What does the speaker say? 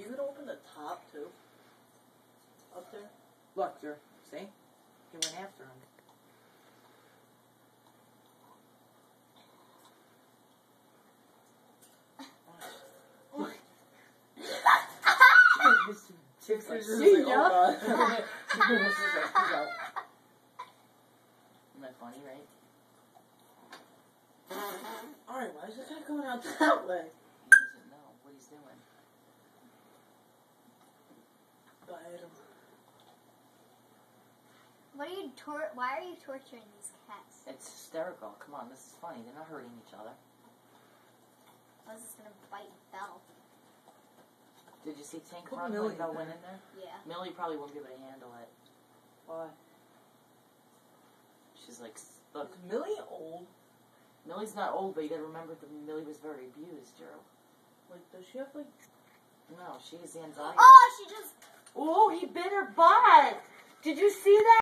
leave it open the top too? Up there? Look, Drew. See? He went after him. See ya. Isn't that funny, right? Alright, why is the guy going out that way? He doesn't know what he's doing. Go ahead. Why are you torturing these cats? It's hysterical. Come on, this is funny. They're not hurting each other. I was just gonna bite Belle. Did you see Tank Put Run Millie when Belle in went there. in there? Yeah. Millie probably wouldn't be able to handle it. Why? She's like, look, Is Millie old? Millie's not old, but you gotta remember that Millie was very abused, Drew. Like, does she have like... No, she has anxiety. Oh, she just... Oh, he bit her butt! Did you see that?